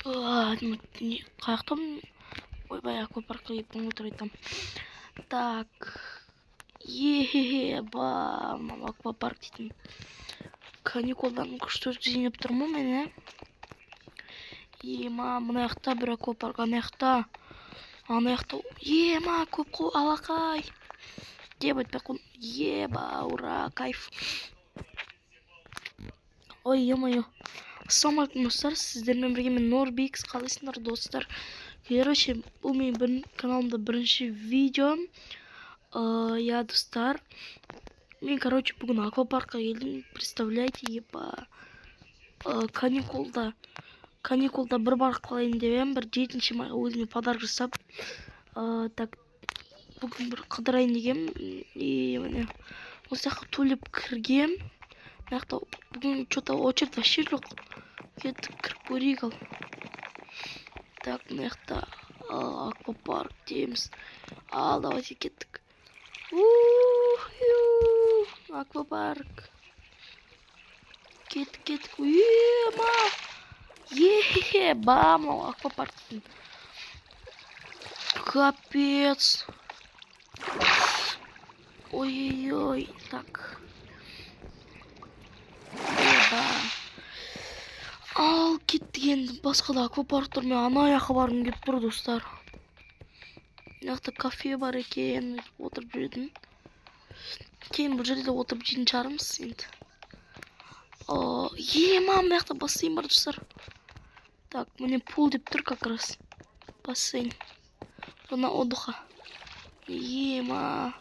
Қаяқтым? Ойбай, аквапаркқа келіп отыр айтам. Так. Еба, аквапарк дейтін. Каникулдан күшті жинап тұрмын мен, Ема, мына жақта бір аквапарк, ана жақта. Ема, көп қой, алақай. Деп айтпай қойдым. Еба, ура, кайф. Ой, ема-ё. Ассалаумағалейкум достар, сіздермен бірге мен Норбикс. Қалайсыңдар достар? Короче, бұл менің каналымда бірінші видеом. Я достар. Мен, короче, бүгін аквапаркқа келдім. Представляете, еба. Каникулда бір барып қалайын деп, бір 7 майға өзіме подарок жасап. Так, бүгін бір қыдырайын дегем. И міне осы жаққа төлеп кіргем. Бүгін что-то очередь вообще жоқ. Кеттік кіріп көрейік ал. Так, мына жақта аквапарк дейміз. Давайте кеттік. Аквапарк. Кеттік. Еба, мынау аквапарк. Капец. Ой-ой-ой. Так. Ал кеттік енді басқа да аквапарктар. Мен ана жаққа барғым келіп тұр достар. Мына жақта кафе бар екен, отырып жүретін. Кейін бұл жерде отырып жейтін шығармыз енді. Ема, мына жақта бассейн бар достар. Так, міне пул деп тұр как раз. Бассейн. Зона отдыха. Ема.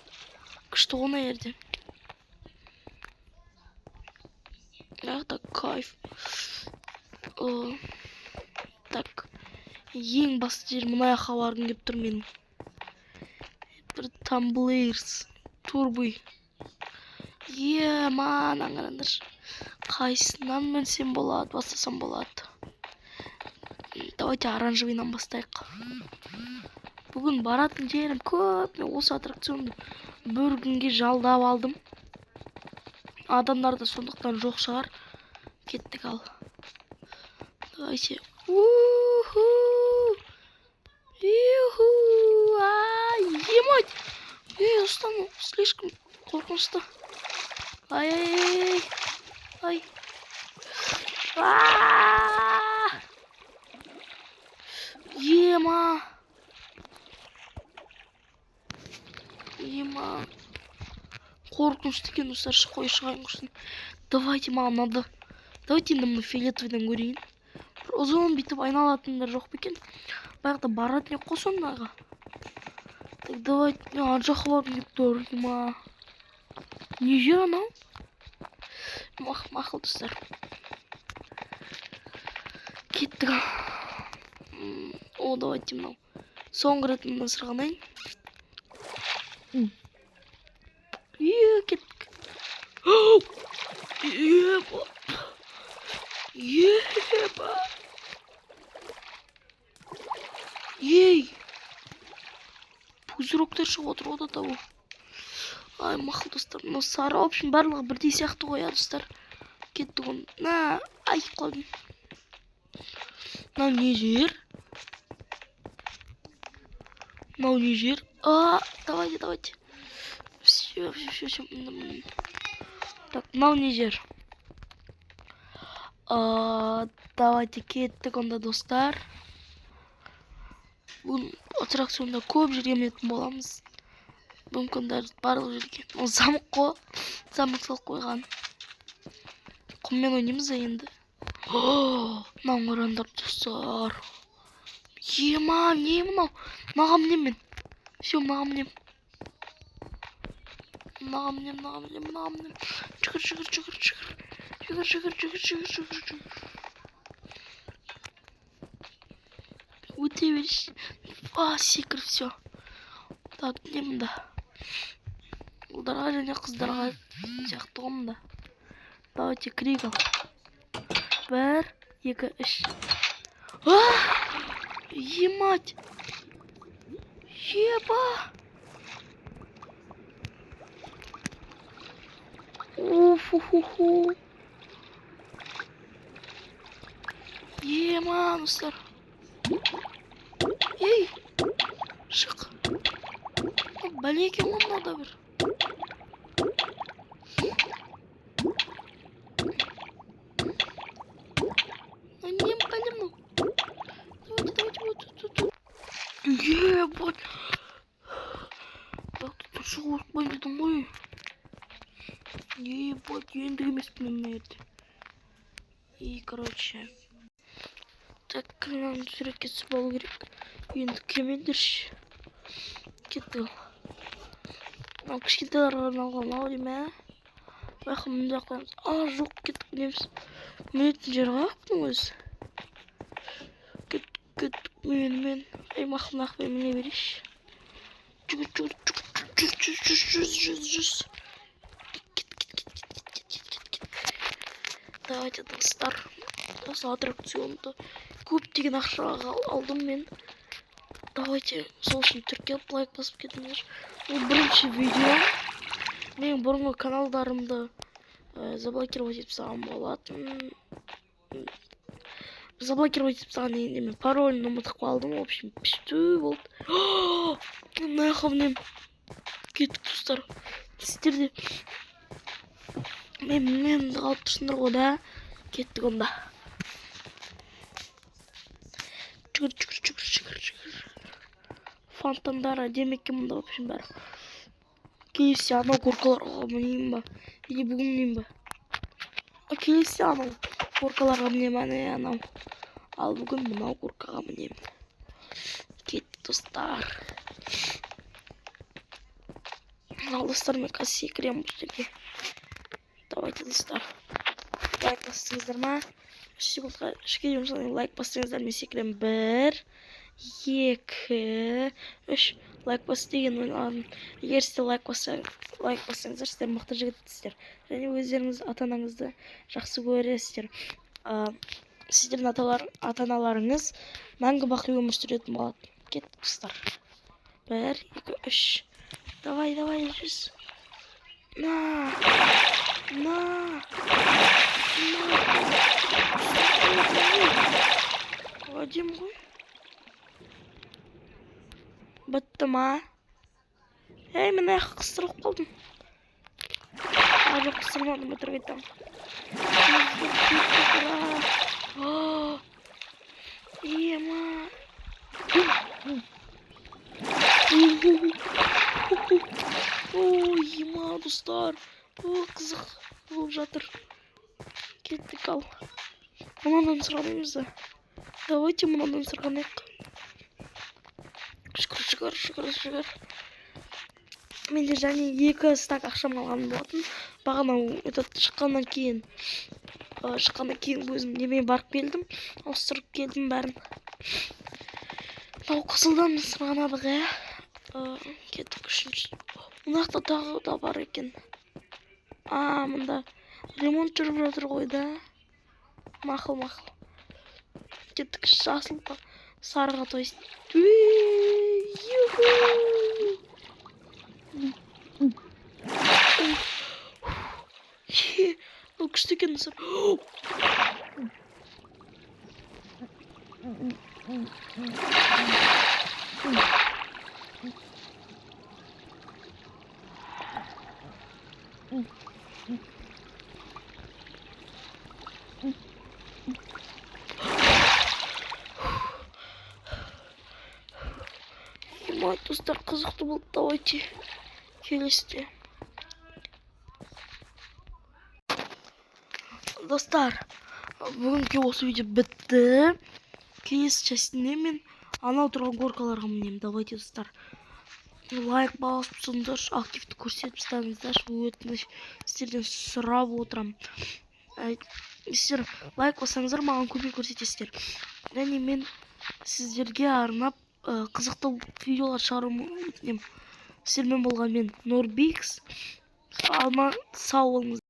Күшті ғой мына жерде. Так, кайф. Так, ең басты жер мына жаққа барғым келіп тұр менің. Бір тамблерс, турбы. Маған аңғараңдар. Қайсынан мінсем болады, бастасам болады. Давайте оранжевыйнан бастайық. Бүгін баратын жерім көп. Мен осы аттракционды бір күнге жалдап алдым. Адамдар да сондықтан жоқ шығар. Кеттік ал. Давайте. Емать! Устану, слишком қорқынышты. Ай. Ема. Қорқынышты екен достар, шығайын құрсын. Давайте маған надо. Давайте енді мұны фиолетовыйдан көрейін. Бір ұзын бүйтіп айналатындар жоқ бекен. Баяғыда баратын ек қой сондағы. Так, давайте. Ар жаққа барғым келіп тұр. Ема. Не жер анау? Мақыл достар. Кеттік. Давайте мынау. Соңғы рет мына сырғанайын. Кеттік. Еба. Ей. Пузыректер шығып отыр ода табу. Ай, мақыл достар. Мына сары, в общем, барлығы бірдей сияқты ғой, достар. Кеттік оны. Ай, қойдым. Мынау не жер? Давайте. Все. Так, мынау не жер? Давайте кеттік онда достар. Бұл аттракционда көп жерге мінетін боламыз. Мүмкіндер барлық жерге. Замық қой. Замық салып қойған. Құммен ойнаймыз енді. Мынау қараңдар достар. Ема, не мынау? Мынаған мінем мен. Все, мынаған мінем. Жүгір. Өте берші. Секір, все. Так, не мұнда. Ұлдарға және қыздарға сияқты ғымда. Давайте крик ал. 1, 2, 3. Емать. Еба. Ема, достар. Ей, шық. Бәле екен ғой мынада бір. Не бәле мынау? Давайте, вот. Ебать. Так, тут шығу қойдым ғой. Ебать, енді емеспін мен это. И, короче. Так, нам суретке түсіп алу керек. Енді кемендірші. Кетті. Мынау кішкентайларға арналған ау деймін, ә? Байқы мында қоямыз. Жоқ, кеттік мінеміз. Мінетін жер қаяқ өзі. Кеттік мен. Аймақ міне берейші. Жүз. Давайте, достар. Осы аттракционды көптеген ақшаға алдым мен. Давайте, сол үшін түркеліп лайк басып кетіңдер. Бұл бірінші видео. Мен бұрынғы каналдарымды заблокировать етіп тастаған болатын. Заблокировать етіп тастаған дегенде мен паролін ұмытып қалдым. В общем, пішту болды. Мына қамнем. Кеттік, достар. Сіздерде мен қалып тұрсыңдар ғой да. Кеттік онда. Жүгір. Фонтандары демекке мұнда, в общем, бәрі. Келесі анау горкаларға мінейін ба? Или бүгін мінейін ба? Келесі анау горкаларға мінейін, анау. Ал бүгін мұнау горкаға мінейін. Кетті, достар. Ал, достар, мен қазір секірем бұл жерге. Давайте, достар. Лайк басыңыздар ма? Секундқа ішке жұмсаңыз лайк басыңыздар, мен секірем. 1, 2, 3. Лайк бас деген ойладым. Егер сіздер лайк бассаңыздар, сіздер мықты жігіттісіздер. Және өздеріңіз ата-анаңызды жақсы көресіздер. Сіздердің ата-аналарыңыз мәңгі бақи өмір сүретін болады. Кеттік, достар. 1, 2, 3. Давай, жүз. На. Вадим ғой. Бітті ма? Ей, мен аяққа қыстырылып қалдым. Жоқ, қыстырмадым, өтірік айтамын. Ема. Ема, достар. Қызық болып жатыр. Кеттік ал. Мұнан сұрғанымыз да. Давайте мұнан сұрғанайық. Шүкір. Менде және 2 стак ақшам алған болатын. Бағана шыққаннан кейін өзім немен барып келдім. Ауыстырып келдім бәрін. Мынау қызылдан сұрғанадық, кеттік 3-ші. Мұнақта тағы да бар екен. Мұнда ремонт жүріп жатыр ғой да. Мақыл. Кеттік жасыл сарыға тойсын. Бұл күшті екен, достар. Достар, қызықты болды. Давайте келесіде. Достар, бүгінгі осы видео бітті. Келесі частіне мен анау тұрған горкаларға мінемін. Давайте, достар, лайк басыңыздар, активті көрсетіп тастаңыздар. Өтініш сіздерден сұрап отырамын. Сіздер лайк бассаңыздар, маған көбей көрсетесіздер. Және мен сіздерге арнап қызықты видеолар шығаруым өтінемін. Сіздермен болған мен Норбикс. Сау болыңыз.